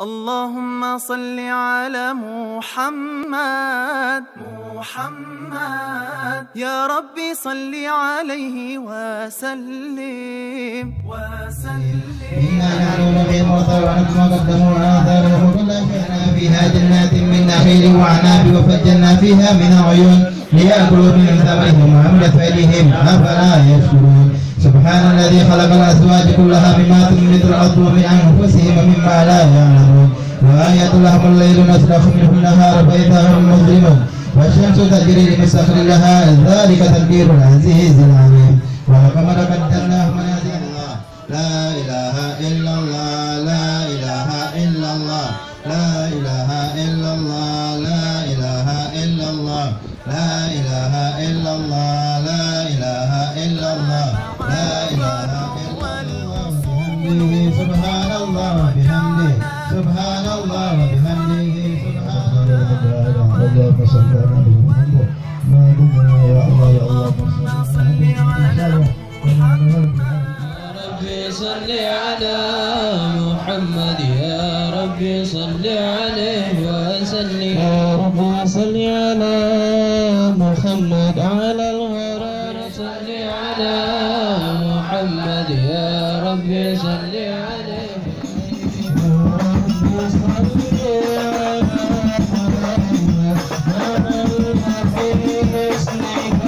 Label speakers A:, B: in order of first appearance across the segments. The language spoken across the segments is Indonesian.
A: اللهم صل على محمد يا ربي صل عليه وسلم
B: إنا نعلم به الموتى ونكتب ما قدموا وآثار وحب الله شأنا فيها جنات من نخيل وعناب وفجرنا فيها من عيون ليأكلوا من ثمرهم وعملت أيديهم أفلا يشكرون. سبحان الذي خلق الأزواج كلها مما تنبت الأرض ومن أنفسهم ومما لا يعلمون. وآية لهم الليل نسلخ منه النهار فإذا هم مظلمون والشمس تجري لمستقر لها ذلك تقدير العزيز العليم. والقمر قدرناه منازل. لا إله إلا الله لا إله إلا الله لا إله إلا الله لا إله إلا الله لا إله إلا الله لا إله إلا الله لا إله إلا الله بحمده سبحان الله وبحمده سبحان الله وبحمده سبحان الله يا الله يا الله
C: صل على محمد يا ربي صل عليه وسلم.
B: يا ربي صل على محمد على الغرار.
C: صل على محمد يا ربي صل عليه.
B: يا ربي صل على محمد على الحفيظ اسمك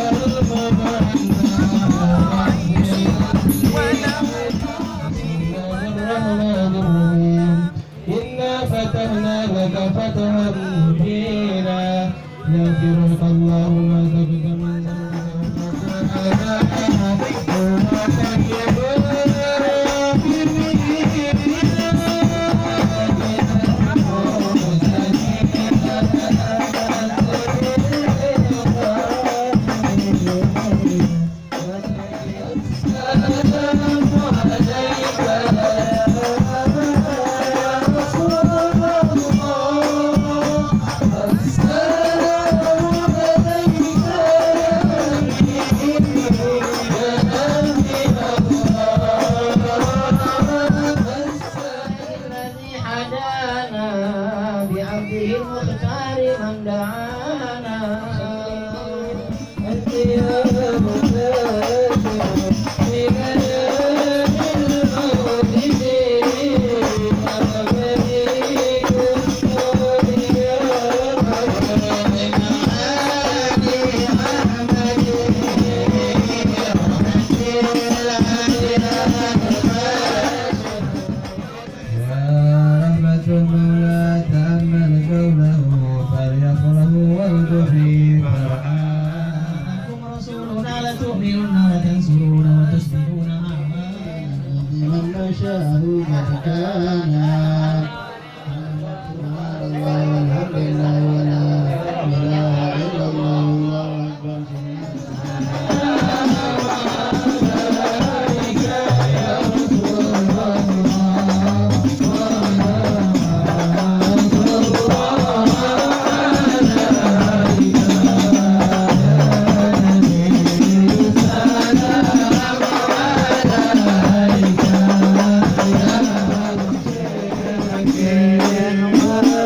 B: إنا فتحنا لك فتحا مبينا يغفرك الله ما تقدم من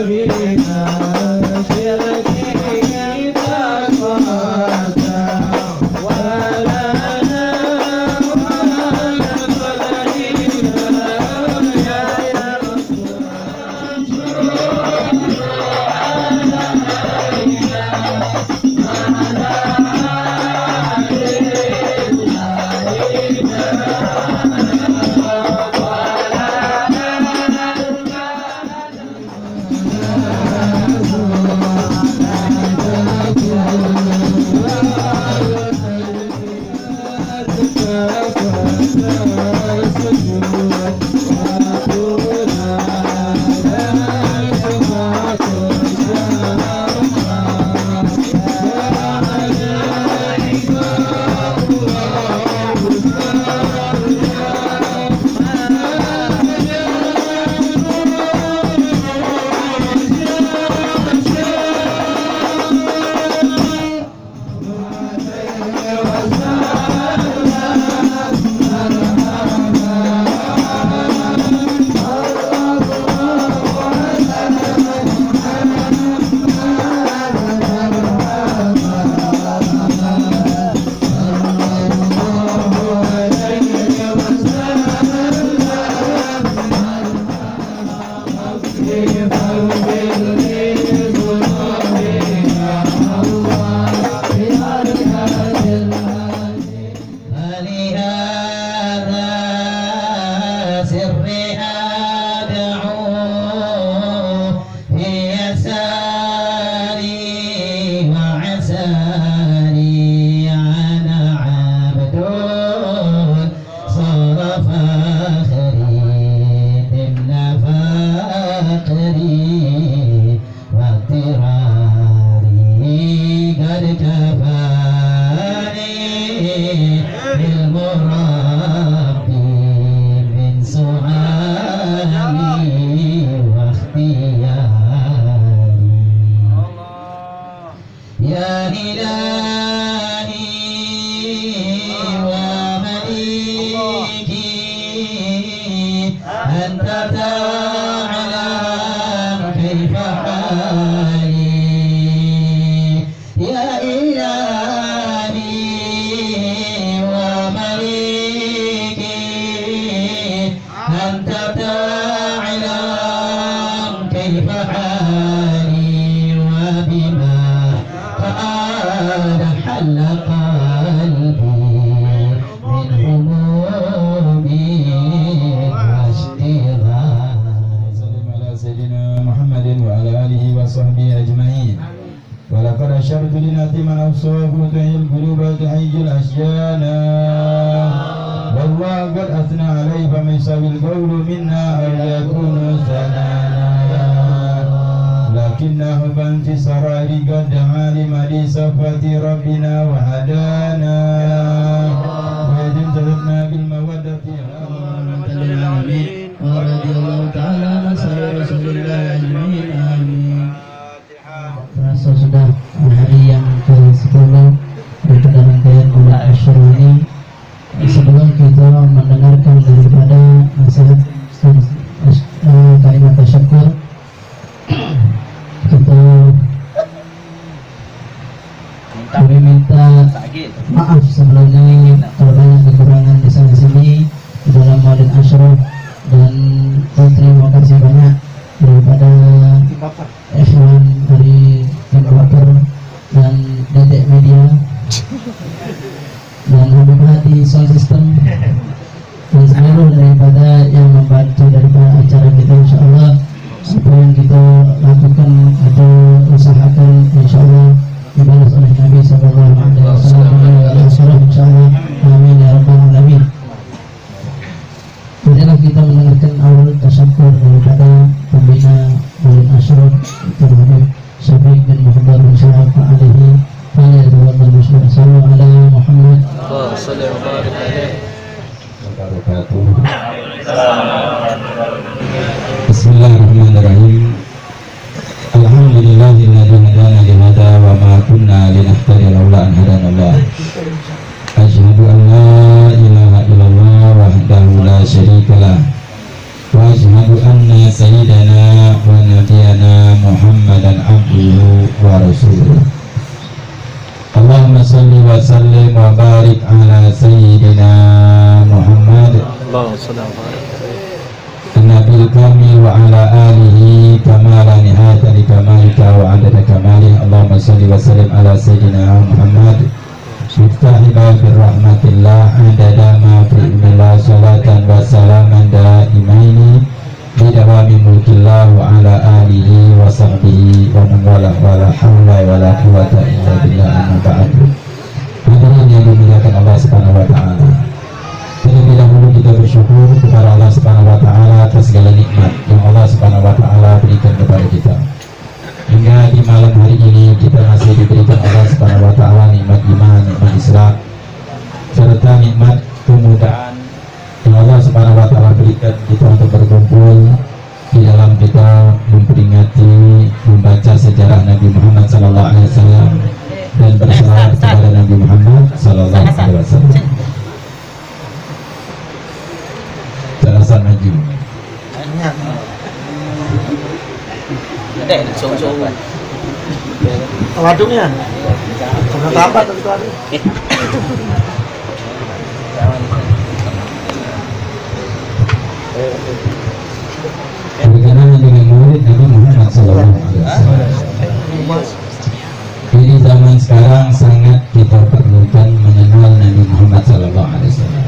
B: America.
D: Bismillahirrahmanirrahim. Alhamdulillahilladzi hadana li hada wa ma kunna linahtadiya laula an hadanallah. Asyhadu an la ilaha illallah wahdahu la syarikalah wa asyhadu anna sayyidana wa nabiyana Muhammadan abduhu wa rasuluh. Allahumma salli wa sallim wa barik ala sayyidina Muhammad Nabil Kamil wa ala alihi kamala nihayata li kamalika wa adada kamalih. Allahumma salli wa sallim ala sayyidina Muhammad miftahi babir rahmatillah adada ma fi ilmillah salatan wa salaman daimaini bidawami mulkillah wa ala alihi wa sahbihi wa man wala wala hawla wala quwata illa billah amma ba'du. Hadirin yang dimuliakan Allah Subhanahu wa ta'ala, terlebih dahulu kita bersyukur kepada Allah Subhanahu wa ta'ala atas segala nikmat yang Allah Subhanahu wa ta'ala berikan kepada kita. Hingga di malam hari ini kita masih diberikan Allah Subhanahu wa ta'ala nikmat iman, nikmat Islam, serta nikmat kemudahan yang Allah Subhanahu wa ta'ala berikan kita untuk berkumpul di dalam kita memperingati, membaca sejarah Nabi Muhammad sallallahu alaihi wasallam dan bersalawat kepada Nabi Muhammad sallallahu alaihi wasallam. Terasa maju.
C: Ada song-song.
E: Wadungnya. Karena kapan itu ada?
D: Berkenaan dengan murid Nabi Muhammad sallallahu alaihi wasallam. Di zaman sekarang sangat kita perlukan mengenal Nabi Muhammad sallallahu alaihi wasallam.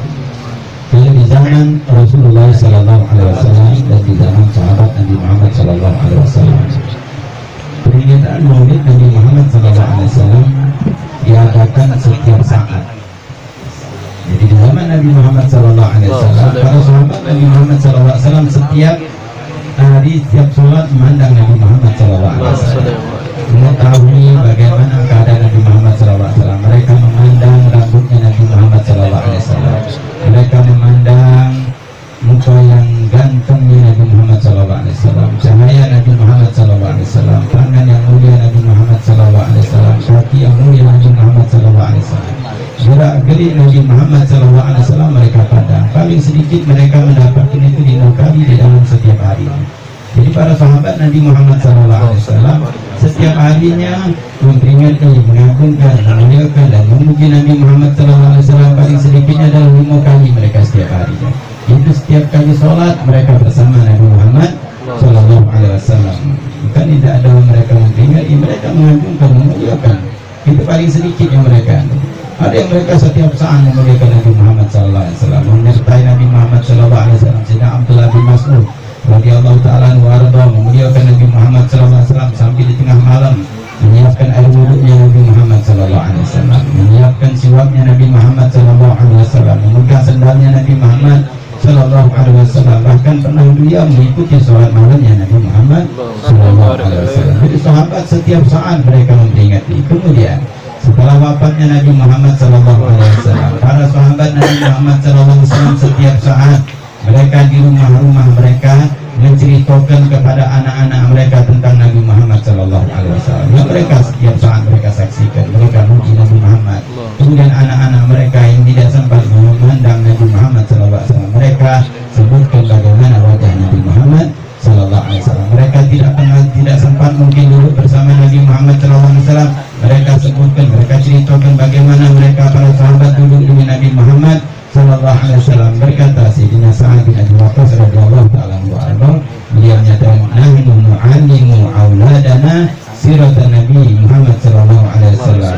D: Kalau di zaman Rasulullah Sallallahu Alaihi Wasallam dan di zaman sahabat Nabi Muhammad Sallallahu Alaihi Wasallam, peringatan Maulid Nabi Muhammad Sallallahu Alaihi Wasallam diadakan setiap saat. Jadi di zaman Nabi Muhammad Sallallahu Alaihi Wasallam, para sahabat Nabi Muhammad Sallallahu Alaihi Wasallam setiap hari, setiap sholat memandang Nabi Muhammad Sallallahu Alaihi Wasallam, mengetahui bagaimana keadaan Nabi Muhammad Sallallahu Alaihi Wasallam. Mereka memandang rambutnya Nabi Muhammad Sallallahu Alaihi Wasallam. Mereka memandang muka yang gantengnya Nabi Muhammad Sallallahu Alaihi Wasallam, cahaya Nabi Muhammad Sallallahu Alaihi Wasallam, tangan yang mulia Nabi Muhammad Sallallahu Alaihi Wasallam, kaki yang mulia Nabi Muhammad Sallallahu Alaihi Wasallam, gerak-gerik Nabi Muhammad Sallallahu Alaihi Wasallam mereka pandang. Paling sedikit mereka mendapatkan itu 5 kali di dalam setiap hari. Jadi para sahabat Nabi Muhammad Sallallahu Alaihi Wasallam setiap harinya memperingati, mengagungkan, memuliakan dan memuji Nabi Muhammad Sallallahu Alaihi Wasallam paling sedikitnya dalam 5 kali mereka setiap harinya. Itu setiap kali sholat mereka bersama Nabi Muhammad Sallallahu Alaihi Wasallam. Bukan tidak ada mereka memperingati, mereka mengagungkan, memuliakan. Itu paling sedikitnya mereka. Ada yang mereka setiap saat memuliakan Nabi Muhammad Sallallahu Alaihi Wasallam, menyertai Nabi Muhammad Sallallahu Alaihi Wasallam. Sayyidina Abdullah bin Mas'ud radhiyallahu ta'ala anhu warda memuliakan Nabi Muhammad Sallallahu Alaihi Wasallam sampai di tengah malam menyiapkan air wuduknya Nabi Muhammad Sallallahu Alaihi Wasallam, menyiapkan siwaknya Nabi Muhammad Sallallahu Alaihi Wasallam, memegang sendalnya Nabi Muhammad Sallallahu Alaihi Wasallam. Bahkan pernah dia mengikuti sholat malamnya Nabi Muhammad Sallallahu Alaihi Wasallam. Jadi sahabat setiap saat mereka memperingati. Kemudian setelah wafatnya Nabi Muhammad Sallallahu Alaihi Wasallam, para sahabat Nabi Muhammad Sallallahu Alaihi Wasallam setiap saat mereka di rumah-rumah mereka menceritakan kepada anak-anak mereka tentang Nabi Muhammad Sallallahu Alaihi Wasallam. Yang mereka setiap saat mereka saksikan, mereka muji Nabi Muhammad. Kemudian anak-anak mereka yang tidak sempat memandang Nabi Muhammad Sallallahu Alaihi Wasallam, mereka sebutkan bagaimana wajah Nabi Muhammad Sallallahu Alaihi Wasallam. Mereka tidak sempat mungkin duduk bersama Nabi Muhammad Sallallahu Alaihi Wasallam, mereka sebutkan, mereka ceritakan bagaimana mereka para sahabat duduk dengan Nabi Muhammad Sallallahu Alaihi Wasallam. Berkata Sayyidina Sa'ad bin Abi Waqqas radhiyallahu ta'ala anhu, beliau menyatakan, nahnu nu'allimu auladana siratan Nabi Muhammad Sallallahu Alaihi Wasallam.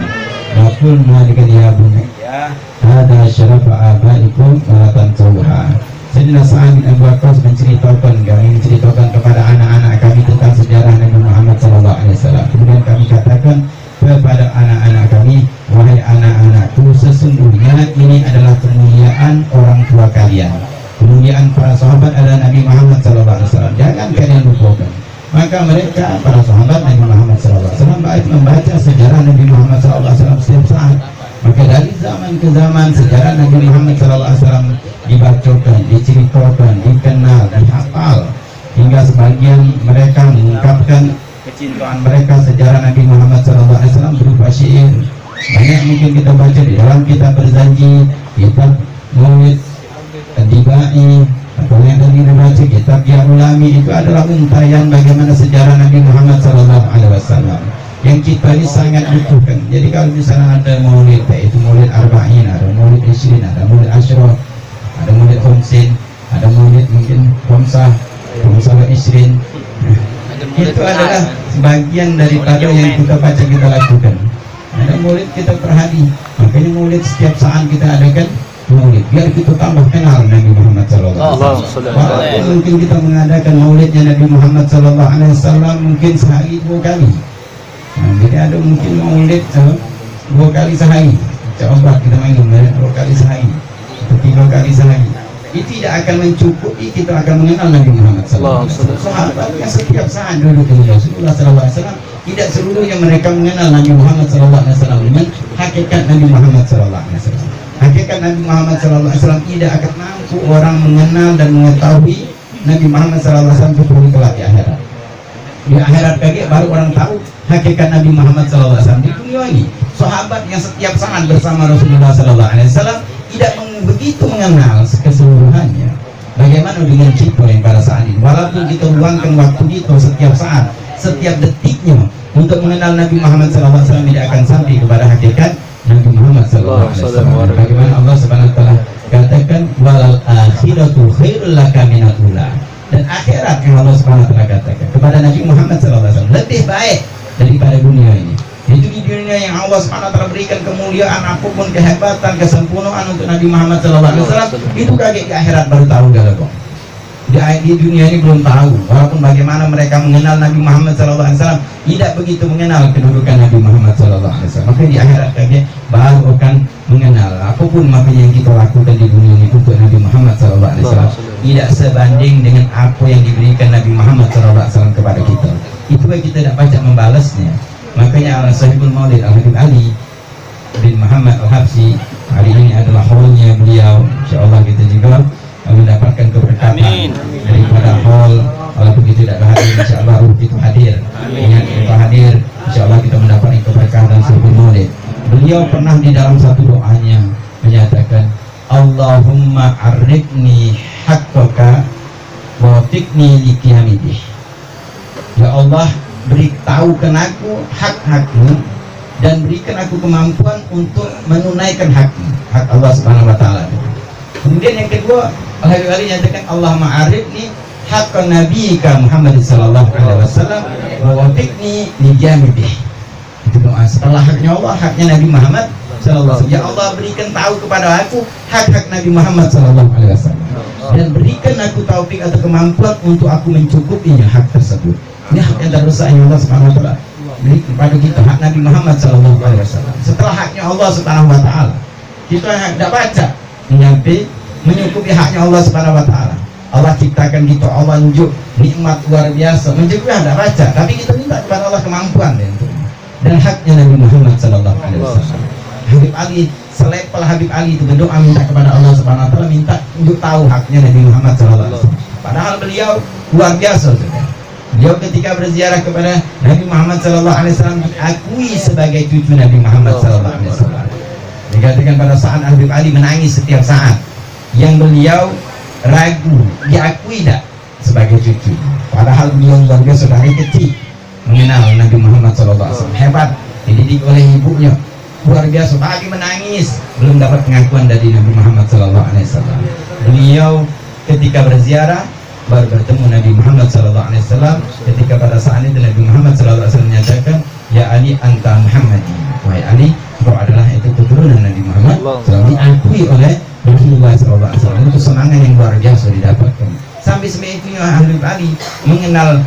D: Wa qulna lika ya bunayya hadza syarafa abaikum wa tansawha. Sayyidina Sa'ad bin Abi Waqqas menceritakan kepada anak-anak kami tentang sejarah Nabi Muhammad Sallallahu Alaihi Wasallam. Kemudian kami katakan kepada anak-anak kami, wahai anak-anakku, sesungguhnya ini adalah kemuliaan orang tua kalian. Kemuliaan para sahabat adalah Nabi Muhammad Sallallahu Alaihi Wasallam. Jangan kalian lupakan. Maka mereka para sahabat Nabi Muhammad Sallallahu Alaihi Wasallam baik membaca sejarah Nabi Muhammad Sallallahu Alaihi Wasallam setiap saat. Maka dari zaman ke zaman sejarah Nabi Muhammad Sallallahu Alaihi Wasallam dibacakan, diceritakan, dikenal, dihafal, hingga sebagian mereka mengungkapkan kecintaan mereka sejarah Nabi Muhammad Sallallahu Alaihi Wasallam berupa syair. Banyak mungkin kita baca di dalam kitab Berzanji, kitab Maulid Dibai, atau yang tadi dibaca kitab Ya Ulami. Itu adalah untayan bagaimana sejarah Nabi Muhammad Sallallahu Alaihi Wasallam yang kita ini sangat butuhkan. Jadi kalau misalnya ada maulid, itu maulid arba'in, ada maulid isrin, ada maulid asyraf, ada maulid khamsin, ada maulid mungkin khamsah wa isrin, itu adalah bagian daripada yang kita baca, kita lakukan. Ada maulid kita per hari, makanya maulid setiap saat kita adakan maulid biar kita tambah kenal Nabi Muhammad Sallallahu Alaihi Wasallam. Walaupun mungkin kita mengadakan maulidnya Nabi Muhammad Sallallahu Alaihi Wasallam mungkin sehari 2 kali. Jadi ada mungkin maulid 2 kali sehari. Coba kita main 2 kali sehari atau 3 kali sehari. Itu tidak akan mencukupi kita akan mengenal Nabi Muhammad Sallallahu Alaihi Wasallam. Sahabatnya setiap saat duduk dengan Rasulullah Sallallahu Alaihi Wasallam, tidak seluruhnya mereka mengenal Nabi Muhammad Sallallahu Alaihi Wasallam dengan hakikat Nabi Muhammad Sallallahu Alaihi Wasallam. Hakikat Nabi Muhammad Sallallahu Alaihi Wasallam tidak akan mampu orang mengenal dan mengetahui Nabi Muhammad Sallallahu Alaihi Wasallam kecuali kelak di akhirat. Di akhirat kaget baru orang tahu hakikat Nabi Muhammad Sallallahu Alaihi Wasallam. Di dunia ini sahabat yang setiap saat bersama Rasulullah Sallallahu Alaihi Wasallam tidak begitu mengenal keseluruhannya. Bagaimana dengan kita yang pada saat ini, walaupun kita luangkan waktu kita setiap saat, setiap detiknya untuk mengenal Nabi Muhammad SAW, tidak akan sampai kepada hakikat Nabi Muhammad SAW. Bagaimana Allah Subhanahu Wa Taala katakan, walal akhiratu khairul laka minal ula. Dan akhirat yang Allah Subhanahu Wa Taala katakan kepada Nabi Muhammad SAW lebih baik daripada dunia ini.
B: Itu di dunia yang Allah SWT berikan kemuliaan, apapun kehebatan, kesempurnaan untuk Nabi Muhammad SAW, itu kaget di akhirat baru tahu kok. Di dunia ini belum tahu, walaupun bagaimana mereka mengenal Nabi Muhammad SAW, tidak begitu mengenal kedudukan Nabi Muhammad SAW. Maka di akhirat kaget baru akan mengenal. Apapun makanya yang kita lakukan di dunia ini untuk Nabi Muhammad SAW tidak sebanding dengan apa yang diberikan Nabi Muhammad SAW kepada kita. Itu yang kita tidak baca membalasnya. Makanya Al-Sahibul Maulid Al-Habib Ali bin Muhammad Al-Habsyi hari ini adalah haulnya beliau. InsyaAllah kita juga mendapatkan keberkatan daripada haul. Walaupun kita tidak hadir, insyaAllah ruh itu hadir. Ingat kita hadir, insyaAllah kita mendapatkan keberkatan Sahibul Maulid. Beliau pernah di dalam satu doanya menyatakan, Allahumma arifni haqqaka wa tikni liqiyamidih. Ya Allah, beritahukan aku hak-hakmu dan berikan aku kemampuan untuk menunaikan hakmu, hak Allah Subhanahu wa taala. Kemudian yang kedua, Al-Habib Ali nyatakan Allah ma'arifni haqqan nabiyika Muhammad sallallahu alaihi wasallam wa wafiqni li jamibih. Itu doa setelah haknya Allah, haknya Nabi Muhammad sallallahu alaihi wasallam. Ya Allah, berikan tahu kepada aku hak-hak Nabi Muhammad sallallahu alaihi wasallam dan berikan aku taufik atau kemampuan untuk aku mencukupinya hak tersebut. Ini hak yang terbesar yang Allah Subhanahu wa taala beri kepada kita, hak Nabi Muhammad sallallahu alaihi wasallam. Setelah haknya Allah Subhanahu wa taala, kita tidak baca menyukupi haknya Allah Subhanahu wa taala. Allah ciptakan kita, Allah unjuk nikmat luar biasa, mencukupi tidak baca, tapi kita minta kepada Allah kemampuan dan haknya Nabi Muhammad sallallahu alaihi wasallam. Habib Ali, selepel Habib Ali itu berdoa minta kepada Allah Subhanahu wa taala, minta untuk tahu haknya Nabi Muhammad sallallahu alaihi wasallam. Padahal beliau luar biasa saudara. Beliau ketika berziarah kepada Nabi Muhammad SAW diakui sebagai cucu Nabi Muhammad SAW. Dikatakan pada saat Habib Ali menangis setiap saat, yang beliau ragu diakui tidak sebagai cucu. Padahal beliau luar biasa dari kecil mengenal Nabi Muhammad SAW. Hebat, dididik oleh ibunya. Luar biasa, pagi menangis belum dapat pengakuan dari Nabi Muhammad SAW. Beliau ketika berziarah baru bertemu Nabi Muhammad SAW. Ketika pada saat itu Nabi Muhammad SAW menyatakan, Ya Ali anta Muhammadi, wahai Ali, kau adalah itu keturunan Nabi Muhammad SAW. Diakui oleh Rasulullah SAW. Itu kesenangan yang luar biasa didapatkan. Sampai sebenarnya Habib Ali mengenal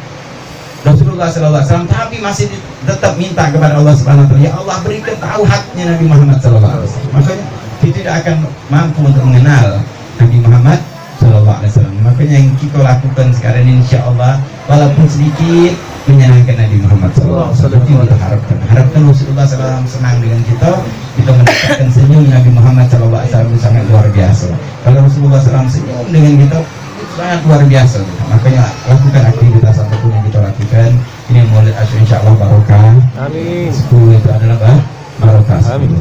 B: Rasulullah SAW, tapi masih tetap minta kepada Allah Subhanahu wa taala, ya Allah, berikan tahu haknya Nabi Muhammad SAW. Makanya kita tidak akan mampu untuk mengenal Nabi Muhammad sallallahu alaihi wasallam. Makanya yang kita lakukan sekarang ini, insyaallah walaupun sedikit menyenangkan Nabi Muhammad sallallahu alaihi wasallam. Itu kita harapkan Rasulullah SAW senang dengan kita mendapatkan senyum Nabi Muhammad sallallahu alaihi wasallam sangat luar biasa. Kalau Rasulullah SAW senyum dengan kita sangat luar biasa. Makanya lakukan aktivitas apapun yang kita lakukan. Ini Maulid Asyur insyaallah barokah. Amin. 10 itu adalah barokah. Amin.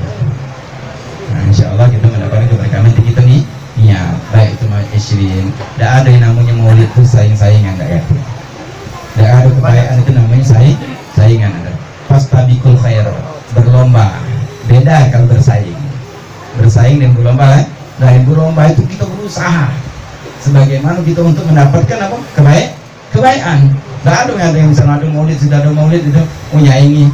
B: Nah, insyaallah kita mendapatkan keberkahan nanti kita nih. Ya, baik itu Isrin. Tidak ada yang namanya maulid itu saing-saingan, tidak ada. Tidak ada kebaikan itu namanya saingan. Fastabikul khair, berlomba. Beda kalau bersaing. Bersaing dan berlomba. Dan berlomba itu kita berusaha. Sebagaimana kita untuk mendapatkan apa? Kebaikan. Tidak ada yang misalnya ada maulid, sudah ada maulid itu menyaingi.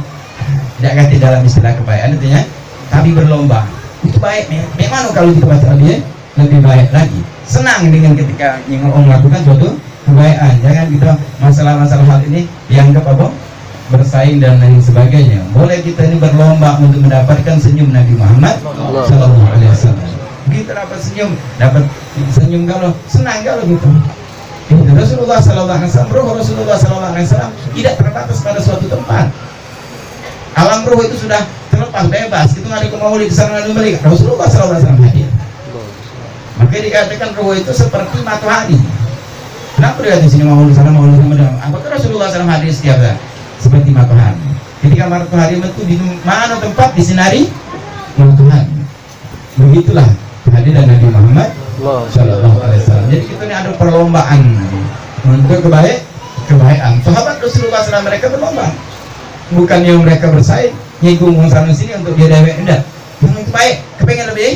B: Tidak kata dalam istilah kebaikan itu ya. Tapi berlomba. Itu baik. Bagaimana kalau kita baca dia? Lebih baik lagi. Senang dengan ketika yang melakukan suatu kebaikan. Jangan kita masalah-masalah hal ini dianggap apa? Bersaing dan lain sebagainya. Boleh kita ini berlomba untuk mendapatkan senyum Nabi Muhammad sallallahu alaihi wasallam. Kita dapat senyum kalau senang kalau gitu. Itu Rasulullah sallallahu alaihi wasallam, roh Rasulullah sallallahu alaihi wasallam tidak terbatas pada suatu tempat. Alam roh itu sudah terlepas bebas. Kita nggak ada maulid di sana kembali. Rasulullah sallallahu alaihi wasallam hadir. Maka dikatakan roh itu seperti matahari. Kenapa dia di sini mau di sana mau di sana? Apakah Rasulullah SAW hadir setiap saat? Seperti matahari. Ketika matahari itu di mana tempat disinari matahari. Begitulah kehadiran Nabi Muhammad Sallallahu Alaihi Wasallam. Jadi kita ini ada perlombaan untuk kebaikan. Sahabat Rasulullah SAW mereka berlomba. Bukan yang mereka bersaing, nyinggung sana sini untuk dia dewek enggak. Yang itu baik, kepengen lebih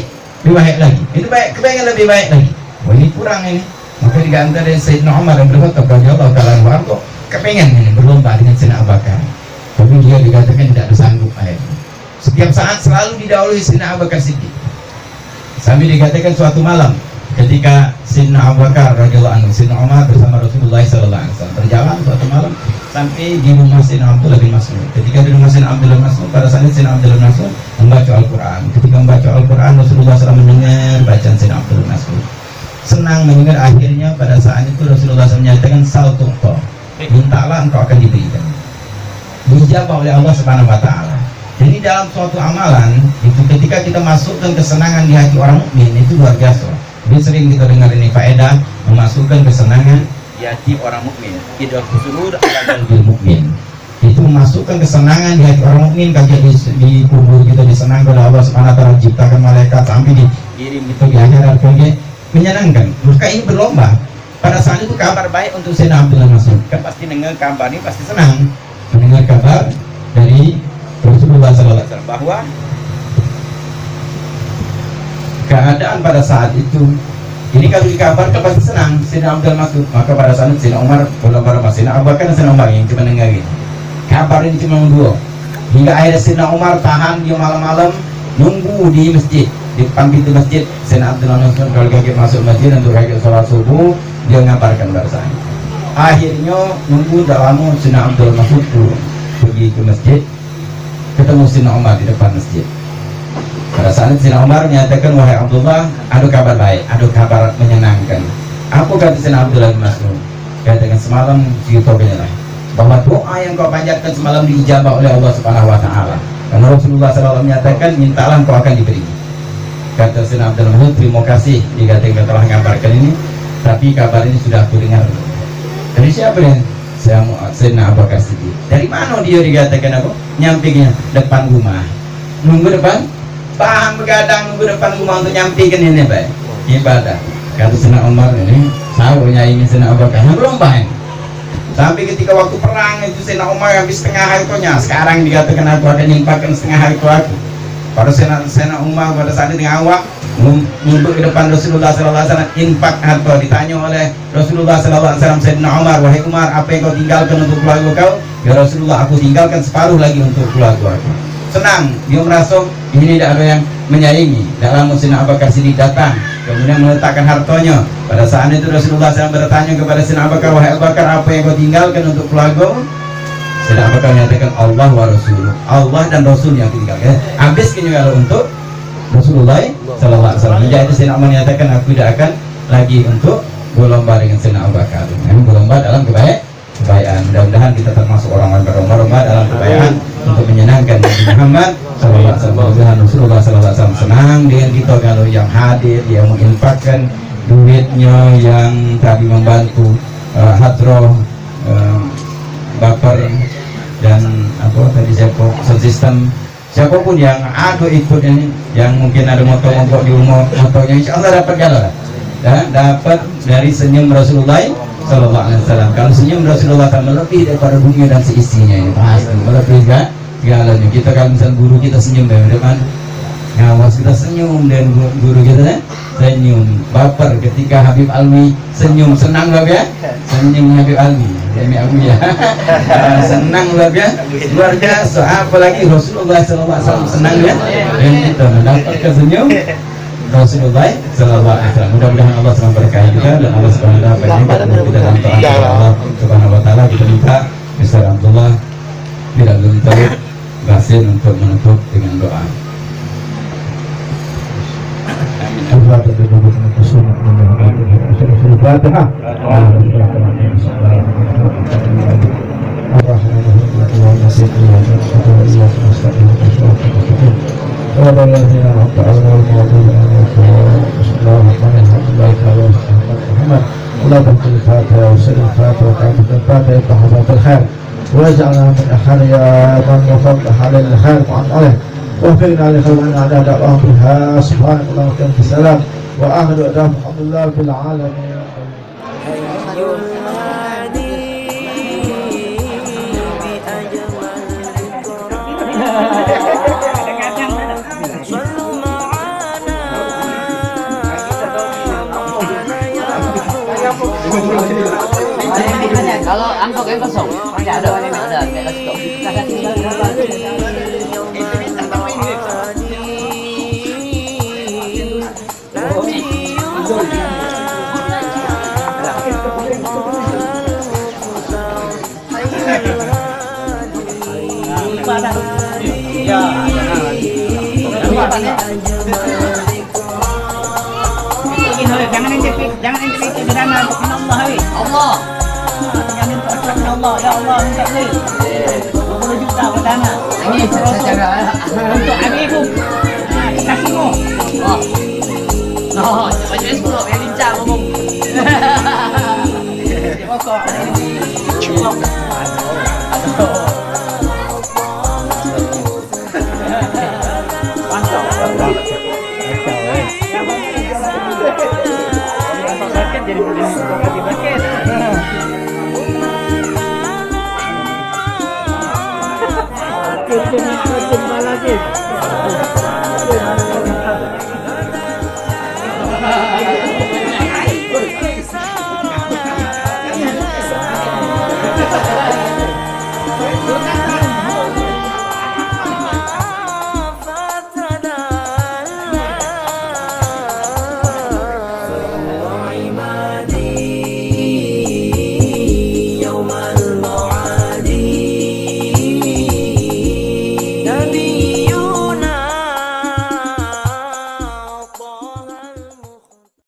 B: baik lagi. Itu baik, kepengen lebih baik lagi. Wah ini kurang ini. Maka diganti dari Sayyidina Umar yang berkata radhiyallahu ta'ala anhu, kepengen ini berlomba dengan Sayyidina Abu Bakar.
D: Tapi dia dikatakan tidak bersanggup akhirnya. Setiap saat selalu didahului Sayyidina Abu Bakar Siddiq. Sampai dikatakan suatu malam ketika Sayyidina Abu Bakar radhiyallahu anhu, Sayyidina Umar bersama Rasulullah sallallahu alaihi wasallam berjalan suatu malam sampai di rumah Sayyidina Abdullah bin Mas'ud. Ketika di rumah Sayyidina Abdullah bin Mas'ud, pada saat itu Sayyidina Abdullah bin Mas'ud membaca Al-Quran. Ketika membaca Al-Quran, Rasulullah SAW mendengar bacaan Sayyidina Abdullah bin Mas'ud. Senang mendengar, akhirnya pada saat itu Rasulullah SAW menyatakan sal tu'ta, mintalah engkau akan diberikan. Dijabah oleh Allah Subhanahu wa taala. Jadi dalam suatu amalan itu ketika kita masukkan kesenangan di hati orang mukmin itu luar biasa. Jadi sering kita dengar ini faedah memasukkan kesenangan di hati orang mukmin. Idul surur ala qalbil mukmin. Itu memasukkan kesenangan di hati orang mukmin. Kayak di kubur kita disenangkan oleh Allah Subhanahu wa taala, ciptakan malaikat sampai dikirim itu di akhirat kayak menyenangkan. Maka ini berlomba. Pada saat itu kabar baik untuk Sayyidina Abdullah Mas'ud. Kan pasti dengar kabar ini pasti senang. Mendengar kabar dari Rasulullah SAW bahwa keadaan pada saat itu ini kalau dikabarkan pasti senang Sayyidina Abdullah Mas'ud. Maka pada saat itu Sayyidina Umar berlomba Sayyidina Abu Bakar dan Sayyidina Umar yang cuma dengar gitu. Kabar ini cuma dua. Hingga akhirnya Sayyidina Umar tahan dia malam-malam nunggu di masjid, di depan pintu masjid. Sayyidina Abdullah Mas'ud kalau kaget masuk masjid untuk kaget sholat subuh, dia ngabarkan pada saat itu. Akhirnya nunggu dah lama Sayyidina Abdullah Mas'ud pergi ke masjid, ketemu Sayyidina Umar di depan masjid. Pada saat itu Sayyidina Umar menyatakan, wahai Abdullah, ada kabar baik, ada kabar menyenangkan. Apa kata Sayyidina Abdullah bin Mas'ud? Katakan semalam kita benar bahwa doa yang kau panjatkan semalam diijabah oleh Allah Subhanahu wa taala. Karena Rasulullah SAW menyatakan, mintalah kau akan diberi. Kata Sayyidina Abdullah bin Mas'ud, terima kasih dikatakan telah mengabarkan ini, tapi kabar ini sudah aku dengar. Dari siapa ya? Sayyidina Abu Bakar Siddiq. Dari mana dia dikatakan apa? Nyampingnya depan rumah. Nunggu depan, paham begadang nunggu depan rumah untuk nyampingkan ini baik. Ibadah. Kata Sayyidina Umar ini, sahurnya ini Sayyidina Abu Bakar belum baik. Sampai ketika waktu perang itu Sayyidina Umar habis setengah hartanya. Sekarang dikatakan aku akan nyimpahkan setengah harta aku. Pada Sayyidina Umar pada saat itu awak numpuk di depan Rasulullah SAW, infak harta. Ditanya oleh Rasulullah SAW, Sayyidina Umar, wahai Umar, apa yang kau tinggalkan untuk keluarga kau? Ya Rasulullah, aku tinggalkan separuh lagi untuk keluarga aku. Senang, dia merasa ini tidak ada yang menyaingi. Dalam Sayyidina Abu Bakar Siddiq datang, kemudian meletakkan hartanya. Pada saat itu Rasulullah SAW bertanya kepada Sayyidina Abu Bakar, wahai Abu Bakar, apa yang kau tinggalkan untuk keluarga? Sayyidina Abu Bakar menyatakan, Allah wa Rasul, Allah dan Rasul yang tinggalkan. Habis kini kalau untuk Rasulullah Sallallahu Alaihi Wasallam. Jadi Sayyidina Umar menyatakan, aku tidak akan lagi untuk berlomba dengan Sayyidina Abu Bakar. Kami berlomba dalam kebaikan. Mudah-mudahan kita termasuk orang-orang berlomba dalam kebaikan untuk menyenangkan Nabi Muhammad Sallallahu Alaihi Wasallam. Mudah-mudahan Rasulullah Sallallahu Alaihi Wasallam senang dengan kita kalau yang hadir, yang menginfakkan duitnya, yang tadi membantu hadroh, baper dan apa tadi siapa sistem. Siapapun yang ada ikut ini, yang mungkin ada motor-motor di rumah, motornya insya Allah dapat jalan dan dapat dari senyum Rasulullah Sallallahu Alaihi Wasallam. Kalau senyum Rasulullah SAW lebih daripada dunia dan seisinya ini pasti melebih segalanya. Kita kalau misal guru kita senyum dari depan, ngawas kita senyum dan guru kita senyum. Baper ketika Habib Alwi senyum, senang lah ya, senyum Habib Alwi. Demi aku ya, senang luar biasa. Apalagi Rasulullah SAW senang ya, dan kita mendapatkan senyum Rasulullah SAW. Mudah-mudahan Allah SWT berkahi kita dan Allah SWT berkahi kita dalam taat Allah Subhanahu Wa Taala. Kita minta Mr. Abdullah tidak belum tahu berhasil untuk menutup dengan doa.
E: Al-Fatihah. واجعلنا من أحريا من وفق على الخير وعن عليه وفقنا لخلقنا على دعوهم بها سبحانك اللهم وبحمدك السلام وآخر دعوانا الحمد لله رب العالمين.
C: Kalau angkot yang kosong, tidak ada, kayak
F: Allah.
G: Tinggal minta kepada Allah. Ya Allah, minta duit 20 juta perdana.
F: Nangis secara
G: Untuk abiku. Kasihmu.
F: Oh. Oh, macam mana sepuluh yang lincah ngomong.
G: Pokok. Jadi